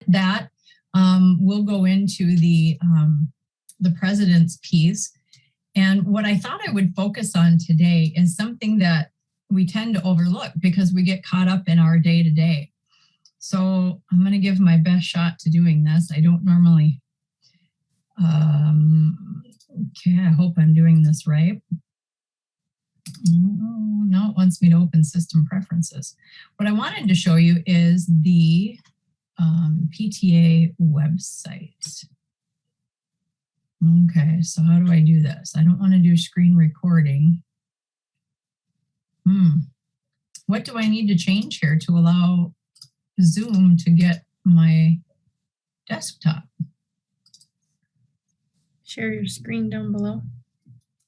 that will go into the president's piece. And what I thought I would focus on today is something that we tend to overlook because we get caught up in our day-to-day. So I'm going to give my best shot to doing this. I don't normally, okay, I hope I'm doing this right. Oh, now it wants me to open system preferences. What I wanted to show you is the PTA website. Okay, so how do I do this? I don't want to do screen recording. What do I need to change here to allow Zoom to get my desktop? Share your screen down below.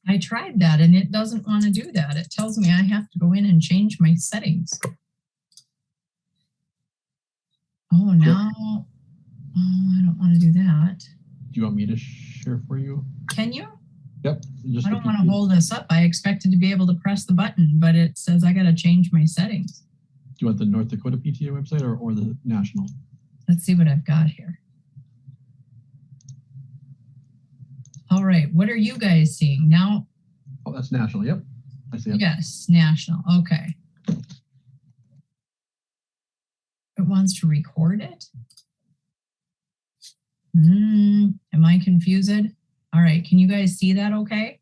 I tried that and it doesn't want to do that. It tells me I have to go in and change my settings. Oh, now, oh, I don't want to do that. Do you want me to share for you? Can you? Yep. I don't want to hold this up. I expected to be able to press the button, but it says I got to change my settings. Do you want the North Dakota PTA website or the national? Let's see what I've got here. All right, what are you guys seeing now? Oh, that's national. Yep, I see it. Yes, national. Okay. It wants to record it. Am I confused? All right, can you guys see that? Okay.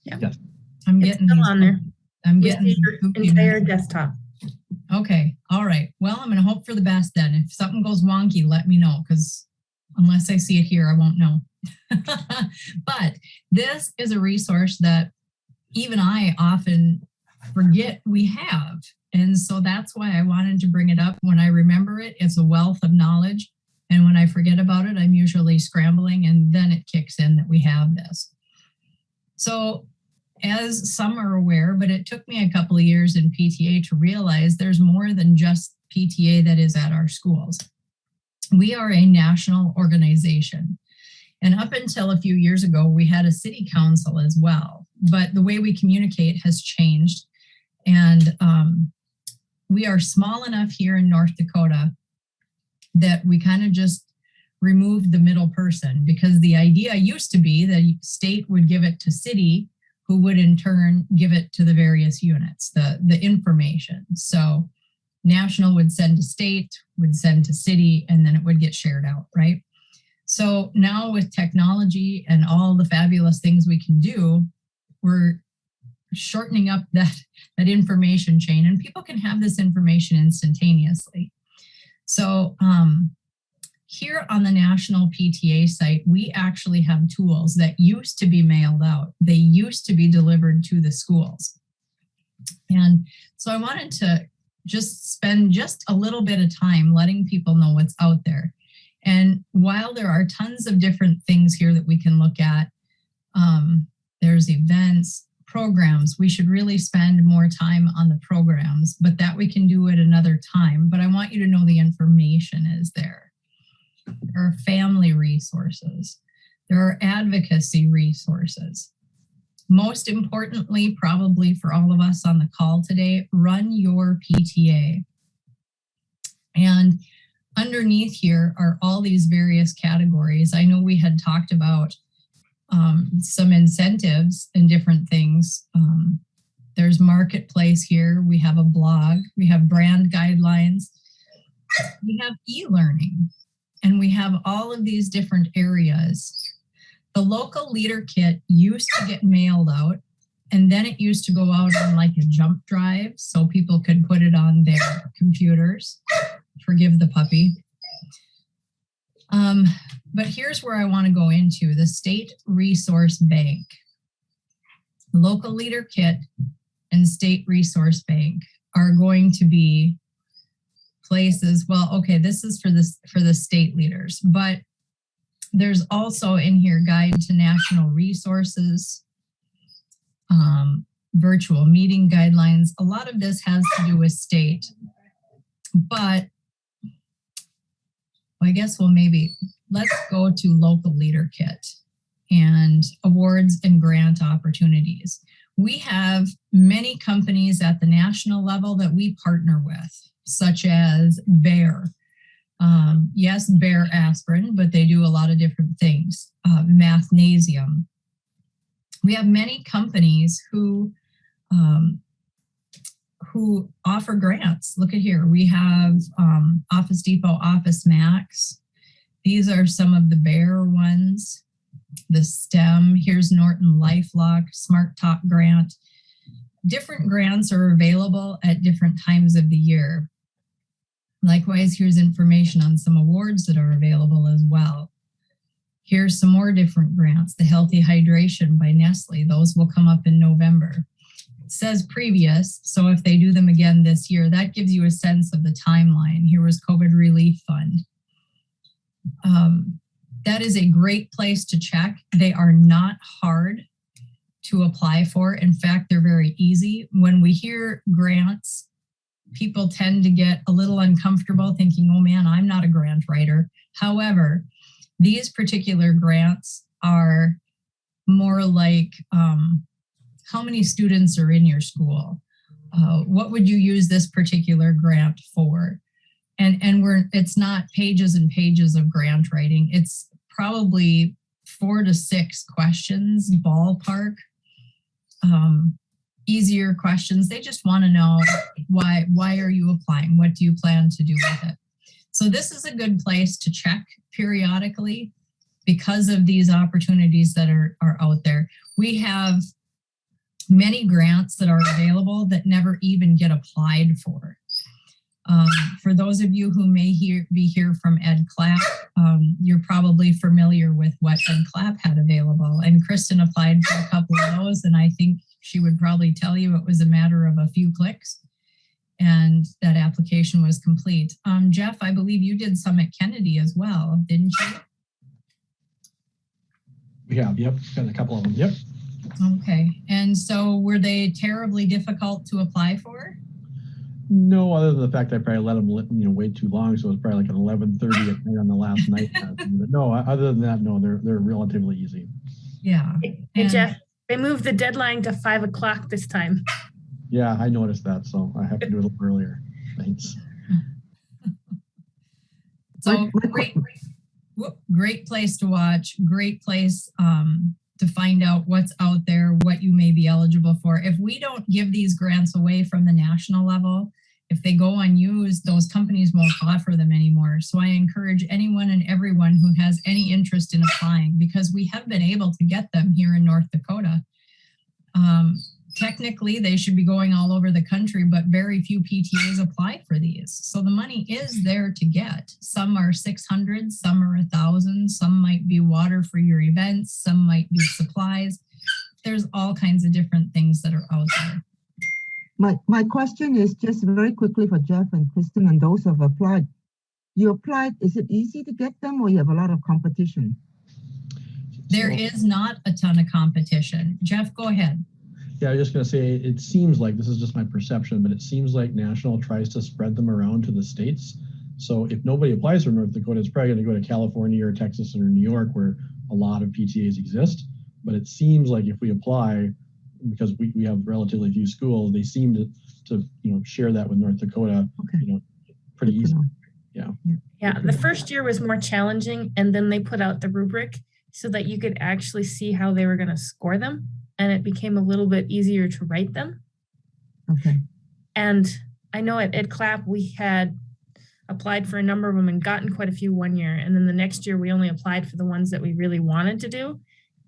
Yeah. Yes. I'm It's getting still on there. I'm We getting see your entire desktop. Okay. All right. Well, I'm going to hope for the best then. If something goes wonky, let me know, because unless I see it here, I won't know. But this is a resource that even I often forget we have. And so that's why I wanted to bring it up. When I remember it, it's a wealth of knowledge. And when I forget about it, I'm usually scrambling, and then it kicks in that we have this. So as some are aware, but it took me a couple of years in PTA to realize there's more than just PTA that is at our schools. We are a national organization. And up until a few years ago, we had a city council as well. But the way we communicate has changed. And we are small enough here in North Dakota that we kind of just removed the middle person, because the idea used to be that state would give it to city, who would in turn give it to the various units, the information. So national would send to state, would send to city, and then it would get shared out, right? So now with technology and all the fabulous things we can do, we're shortening up that information chain, and people can have this information instantaneously. So here on the national PTA site, we actually have tools that used to be mailed out. They used to be delivered to the schools. And so I wanted to just spend just a little bit of time letting people know what's out there. And while there are tons of different things here that we can look at, there's events, programs. We should really spend more time on the programs, but that we can do at another time. But I want you to know the information is there. There are family resources. There are advocacy resources. Most importantly, probably for all of us on the call today, run your PTA. And underneath here are all these various categories. I know we had talked about some incentives and different things. There's marketplace here. We have a blog. We have brand guidelines. We have e-learning. And we have all of these different areas. The local leader kit used to get mailed out, and then it used to go out on like a jump drive so people could put it on their computers. Forgive the puppy. But here's where I want to go into the State Resource Bank. Local Leader Kit and State Resource Bank are going to be places. Well, okay, this is for the state leaders, but there's also in here Guide to National Resources, virtual meeting guidelines. A lot of this has to do with state, but I guess let's go to Local Leader Kit and awards and grant opportunities. We have many companies at the national level that we partner with, such as Bear. Yes, Bayer aspirin, but they do a lot of different things. Mathnasium. We have many companies who offer grants. Look at here. We have Office Depot, Office Max. These are some of the Bayer ones. The STEM. Here's Norton LifeLock, Smart Talk grant. Different grants are available at different times of the year. Likewise, here's information on some awards that are available as well. Here's some more different grants. The Healthy Hydration by Nestle. Those will come up in November. It says previous, so if they do them again this year, that gives you a sense of the timeline. Here was COVID Relief Fund. That is a great place to check. They are not hard to apply for. In fact, they're very easy. When we hear grants, people tend to get a little uncomfortable thinking, oh man, I'm not a grant writer. However, these particular grants are more like how many students are in your school? What would you use this particular grant for? And it's not pages and pages of grant writing. It's probably 4 to 6 questions, ballpark. Easier questions. They just want to know why are you applying? What do you plan to do with it? So this is a good place to check periodically because of these opportunities that are out there. We have many grants that are available that never even get applied for. For those of you who may be here from EdClap, you're probably familiar with what EdClap had available. And Kristen applied for a couple of those, and I think she would probably tell you it was a matter of a few clicks, and that application was complete. Jeff, I believe you did some at Kennedy as well, didn't you? We have, yep, got a couple of them, yep. Okay, and so were they terribly difficult to apply for? No, other than the fact I probably let them, wait too long, so it was probably like at 11:30 at night on the last night. But no, other than that, no, they're relatively easy. Yeah. Hey, Jeff, they moved the deadline to 5 o'clock this time. Yeah, I noticed that, so I have to do it a little earlier. Thanks. So great place to watch. Great place to find out what's out there, what you may be eligible for. If we don't give these grants away from the national level, if they go unused, those companies won't offer them anymore. So I encourage anyone and everyone who has any interest in applying, because we have been able to get them here in North Dakota. Technically, they should be going all over the country, but very few PTAs apply for these. So the money is there to get. Some are 600, some are 1,000, some might be water for your events, some might be supplies. There's all kinds of different things that are out there. My question is just very quickly for Jeff and Kristen and those who have applied. You applied, is it easy to get them or you have a lot of competition? There is not a ton of competition. Jeff, go ahead. Yeah, I was just going to say, it seems like, this is just my perception, but it seems like National tries to spread them around to the states. So if nobody applies for North Dakota, it's probably going to go to California or Texas or New York, where a lot of PTAs exist. But it seems like if we apply, because we have relatively few schools, they seem to share that with North Dakota, pretty easily. Yeah. Yeah, the first year was more challenging, and then they put out the rubric so that you could actually see how they were going to score them. And it became a little bit easier to write them. Okay. And I know at EdClap, we had applied for a number of them and gotten quite a few one year. And then the next year, we only applied for the ones that we really wanted to do.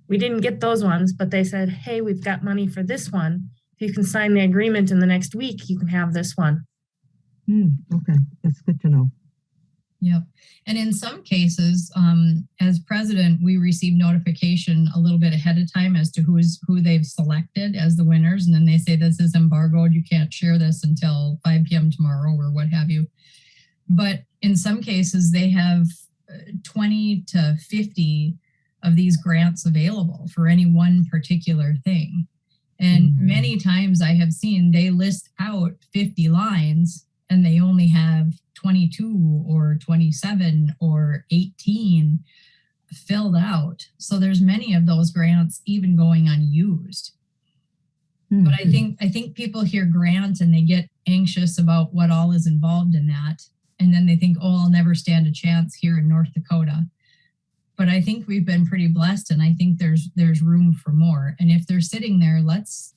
We didn't get those ones, but they said, hey, we've got money for this one. If you can sign the agreement in the next week, you can have this one. Okay, that's good to know. Yep. And in some cases, as president, we receive notification a little bit ahead of time as to who they've selected as the winners. And then they say, this is embargoed. You can't share this until 5 p.m. tomorrow or what have you. But in some cases, they have 20 to 50 of these grants available for any one particular thing. And many times I have seen they list out 50 lines and they only have 22 or 27 or 18 filled out. So there's many of those grants even going unused. But I think people hear grant and they get anxious about what all is involved in that. and then they think, oh, I'll never stand a chance here in North Dakota. But I think we've been pretty blessed, and I think there's room for more. And if they're sitting there, let's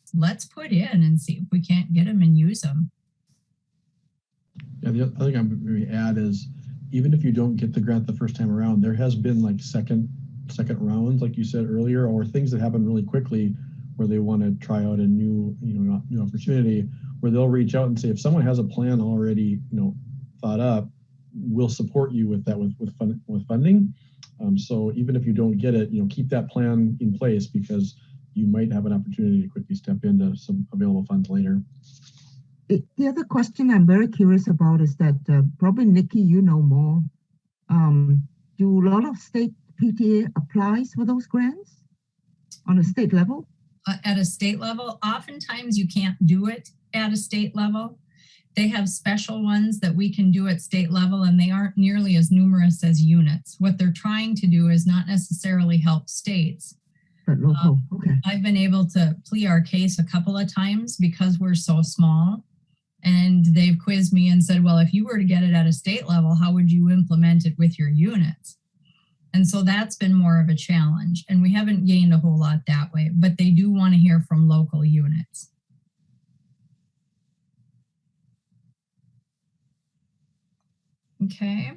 put in and see if we can't get them and use them. Yeah, the other thing I'm going to add is, even if you don't get the grant the first time around, there has been like second rounds, like you said earlier, or things that happen really quickly where they want to try out a new opportunity, where they'll reach out and say, if someone has a plan already thought up, we'll support you with that with funding. So even if you don't get it, keep that plan in place, because you might have an opportunity to quickly step into some available funds later. The other question I'm very curious about is that probably Nikki, you know more. Do a lot of state PTA applies for those grants on a state level? At a state level, oftentimes you can't do it at a state level. They have special ones that we can do at state level, and they aren't nearly as numerous as units. What they're trying to do is not necessarily help states. But local, okay. I've been able to plea our case a couple of times because we're so small. And they've quizzed me and said, well, if you were to get it at a state level, how would you implement it with your units? And so that's been more of a challenge. And we haven't gained a whole lot that way, but they do want to hear from local units. Okay.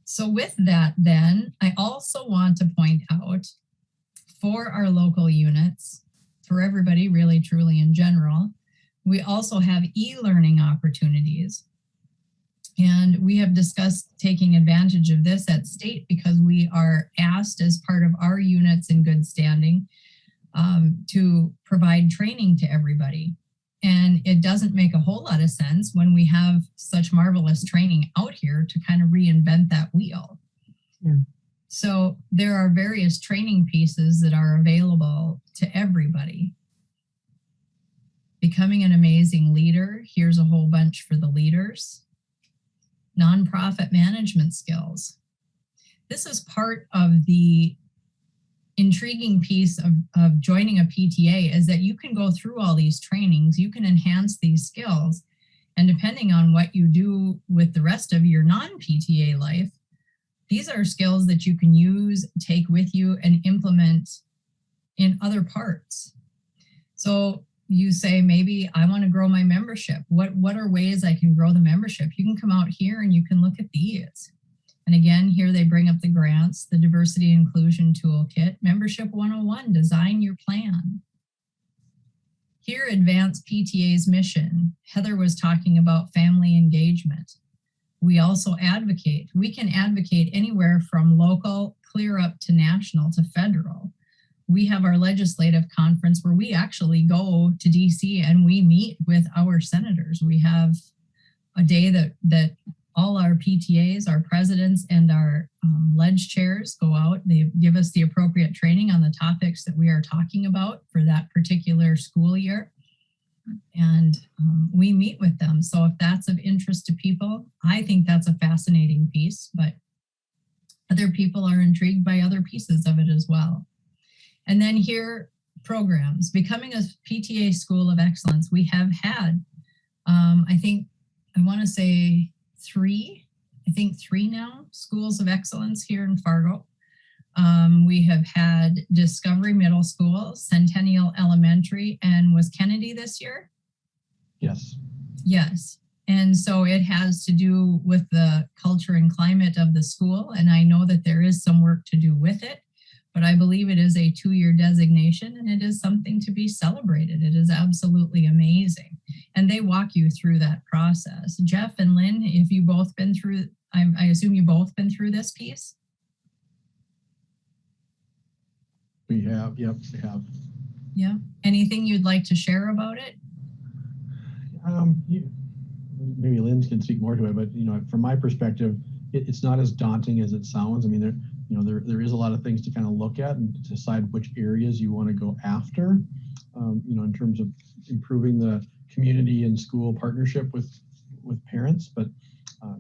So with that, then, I also want to point out for our local units, for everybody really, truly in general, we also have e-learning opportunities. And we have discussed taking advantage of this at state because we are asked as part of our units in good standing to provide training to everybody. And it doesn't make a whole lot of sense when we have such marvelous training out here to kind of reinvent that wheel. Yeah. So there are various training pieces that are available to everybody. Becoming an amazing leader, here's a whole bunch for the leaders. Nonprofit management skills. This is part of the intriguing piece of joining a PTA, is that you can go through all these trainings, you can enhance these skills, and depending on what you do with the rest of your non-PTA life, these are skills that you can use, take with you, and implement in other parts. So you say, maybe I want to grow my membership. What are ways I can grow the membership? You can come out here and you can look at these. And again, here they bring up the grants, the Diversity Inclusion Toolkit, Membership 101, Design Your Plan. Here, Advance PTA's mission. Heather was talking about family engagement. We also advocate. We can advocate anywhere from local, clear up to national to federal. We have our legislative conference where we actually go to DC and we meet with our senators. We have a day that all our PTAs, our presidents, and our ledge chairs go out. They give us the appropriate training on the topics that we are talking about for that particular school year. And we meet with them. So if that's of interest to people, I think that's a fascinating piece, but other people are intrigued by other pieces of it as well. And then here, programs. Becoming a PTA School of Excellence. We have had, I want to say three now, schools of excellence here in Fargo. We have had Discovery Middle School, Centennial Elementary, and was Kennedy this year? Yes. Yes. And so it has to do with the culture and climate of the school. And I know that there is some work to do with it, but I believe it is a 2-year designation and it is something to be celebrated. It is absolutely amazing. And they walk you through that process. Jeff and Lynn, if you both been through, I assume you both been through this piece? We have, yep, we have. Yeah. Anything you'd like to share about it? Maybe Lynn can speak more to it, but from my perspective, it's not as daunting as it sounds. I mean, there is a lot of things to kind of look at and decide which areas you want to go after. In terms of improving the community and school partnership with parents, but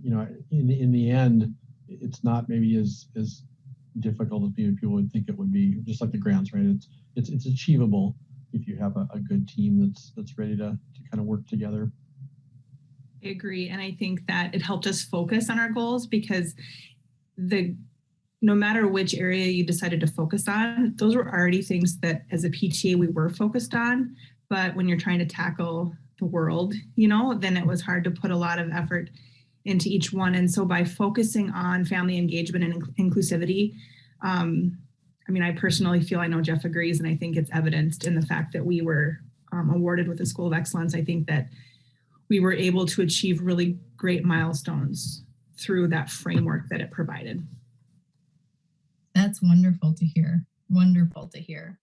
in the end, it's not maybe as difficult as people would think it would be. Just like the grants, right? It's achievable if you have a good team that's ready to kind of work together. I agree. And I think that it helped us focus on our goals because no matter which area you decided to focus on, those were already things that as a PTA we were focused on. But when you're trying to tackle the world, then it was hard to put a lot of effort into each one. And so by focusing on family engagement and inclusivity, I personally feel, I know Jeff agrees, and I think it's evidenced in the fact that we were awarded with the School of Excellence. I think that we were able to achieve really great milestones through that framework that it provided. That's wonderful to hear. Wonderful to hear.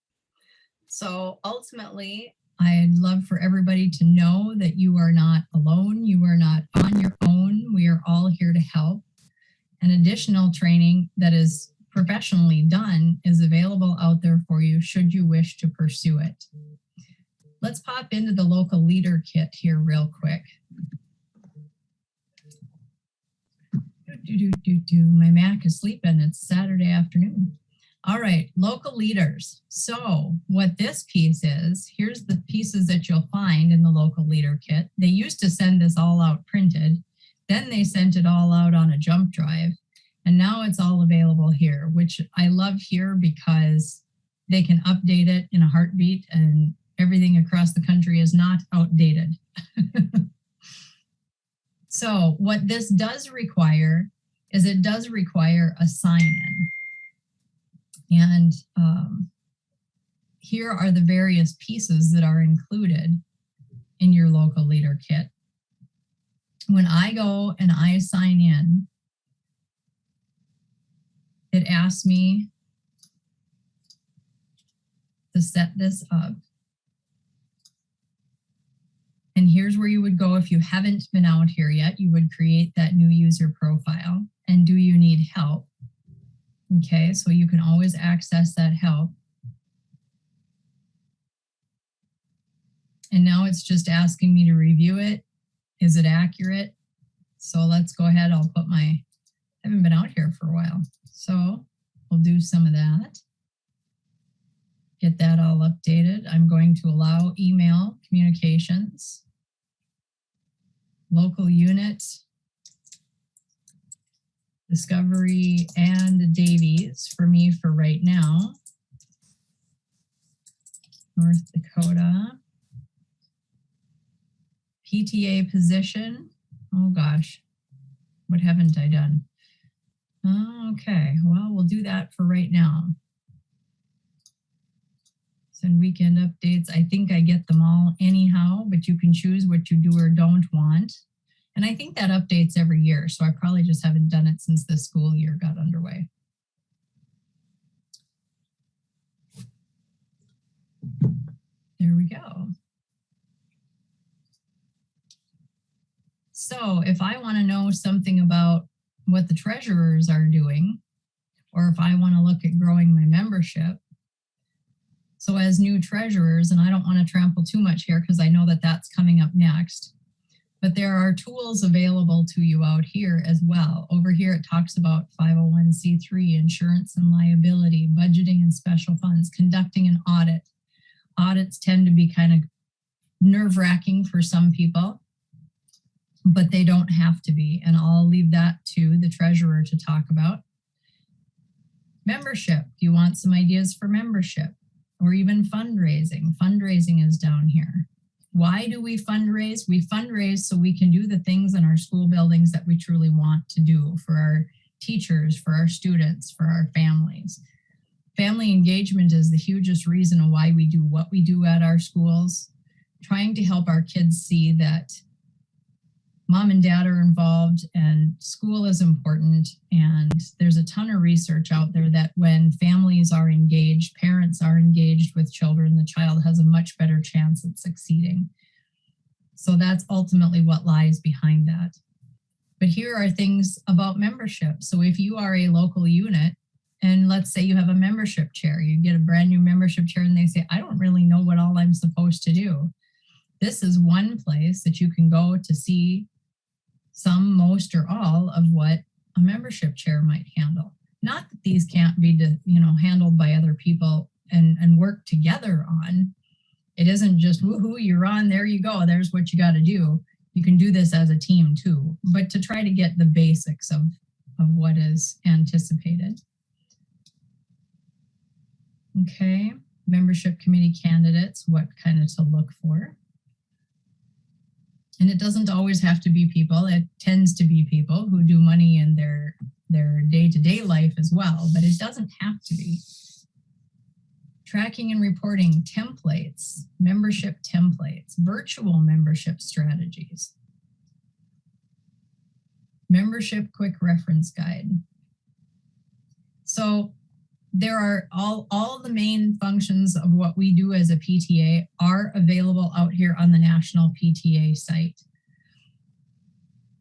So ultimately, I'd love for everybody to know that you are not alone. You are not on your own. We are all here to help. And additional training that is professionally done is available out there for you should you wish to pursue it. Let's pop into the local leader kit here real quick. My Mac is sleeping. It's Saturday afternoon. All right, local leaders. So what this piece is, here's the pieces that you'll find in the local leader kit. They used to send this all out printed. Then they sent it all out on a jump drive. And now it's all available here, which I love here because they can update it in a heartbeat and everything across the country is not outdated. So what this does require is it does require a sign-in. And here are the various pieces that are included in your local leader kit. When I go and I sign in, it asks me to set this up. And here's where you would go if you haven't been out here yet. You would create that new user profile. And do you need help? Okay, so you can always access that help. And now it's just asking me to review it. Is it accurate? So let's go ahead. I'll put I haven't been out here for a while. So we'll do some of that. Get that all updated. I'm going to allow email communications, local unit, Discovery, and Davies for me for right now. North Dakota. PTA position. Oh gosh, what haven't I done? Okay, well, we'll do that for right now. Send weekend updates. I think I get them all anyhow, but you can choose what you do or don't want. And I think that updates every year, so I probably just haven't done it since the school year got underway. There we go. So if I want to know something about what the treasurers are doing, or if I want to look at growing my membership, so as new treasurers, and I don't want to trample too much here because I know that that's coming up next, but there are tools available to you out here as well. Over here, it talks about 501c3, insurance and liability, budgeting and special funds, conducting an audit. Audits tend to be kind of nerve-wracking for some people, but they don't have to be. And I'll leave that to the treasurer to talk about. Membership. Do you want some ideas for membership? Or even fundraising. Fundraising is down here. Why do we fundraise? We fundraise so we can do the things in our school buildings that we truly want to do for our teachers, for our students, for our families. Family engagement is the hugest reason why we do what we do at our schools. Trying to help our kids see that mom and dad are involved and school is important. And there's a ton of research out there that when families are engaged, parents are engaged with children, the child has a much better chance at succeeding. So that's ultimately what lies behind that. But here are things about membership. So if you are a local unit, and let's say you have a membership chair, you get a brand new membership chair and they say, I don't really know what all I'm supposed to do. This is one place that you can go to see some, most, or all of what a membership chair might handle. Not that these can't be, handled by other people and work together on. It isn't just, woohoo, you're on, there you go, there's what you got to do. You can do this as a team too, but to try to get the basics of what is anticipated. Okay, membership committee candidates, what kind of to look for. And it doesn't always have to be people. It tends to be people who do money in their day-to-day life as well, but it doesn't have to be. Tracking and reporting templates, membership templates, virtual membership strategies, membership quick reference guide. So there are all the main functions of what we do as a PTA are available out here on the National PTA site.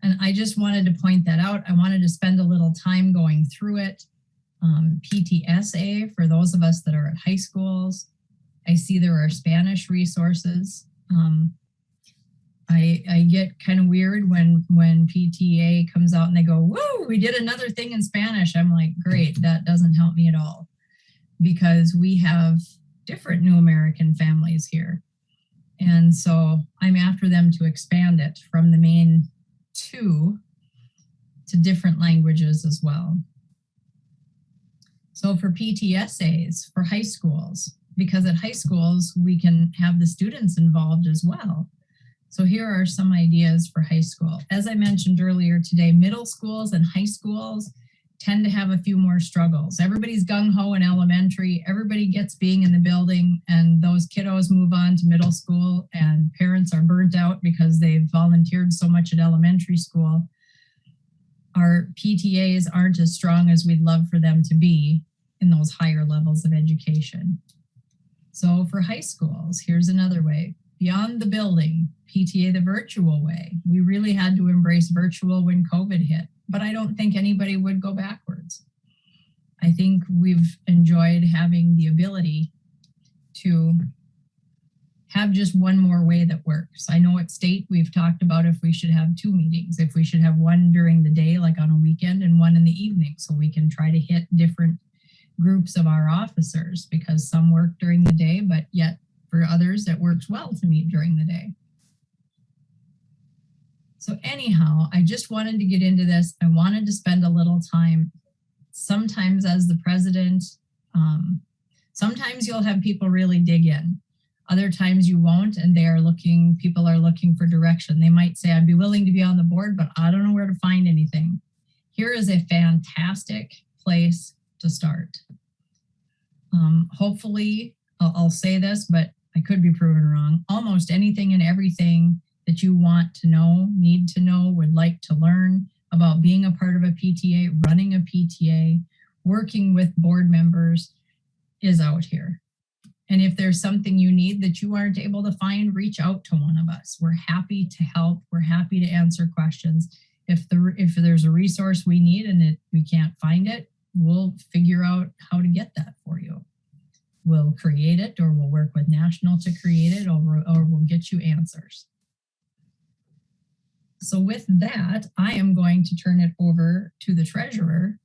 And I just wanted to point that out. I wanted to spend a little time going through it. PTSA, for those of us that are at high schools. I see there are Spanish resources. I get kind of weird when PTA comes out and they go, woo, we did another thing in Spanish. I'm like, great, that doesn't help me at all, because we have different New American families here. And so I'm after them to expand it from the main two to different languages as well. So for PTSAs, for high schools, because at high schools, we can have the students involved as well. So here are some ideas for high school. As I mentioned earlier today, middle schools and high schools tend to have a few more struggles. Everybody's gung-ho in elementary, everybody gets being in the building, and those kiddos move on to middle school, and parents are burnt out because they've volunteered so much at elementary school. Our PTAs aren't as strong as we'd love for them to be in those higher levels of education. So for high schools, here's another way. Beyond the building, PTA the virtual way. We really had to embrace virtual when COVID hit, but I don't think anybody would go backwards. I think we've enjoyed having the ability to have just one more way that works. I know at state, we've talked about if we should have 2 meetings, if we should have one during the day, like on a weekend, and one in the evening, so we can try to hit different groups of our officers, because some work during the day, but yet for others, it works well to meet during the day. So anyhow, I just wanted to get into this. I wanted to spend a little time, sometimes as the president, sometimes you'll have people really dig in. Other times you won't, and people are looking for direction. They might say, I'd be willing to be on the board, but I don't know where to find anything. Here is a fantastic place to start. Hopefully, I'll say this, but I could be proven wrong. Almost anything and everything that you want to know, need to know, would like to learn about being a part of a PTA, running a PTA, working with board members is out here. And if there's something you need that you aren't able to find, reach out to one of us. We're happy to help. We're happy to answer questions. If there's a resource we need and we can't find it, we'll figure out how to get that for you. We'll create it, or we'll work with National to create it, or we'll get you answers. So with that, I am going to turn it over to the treasurer.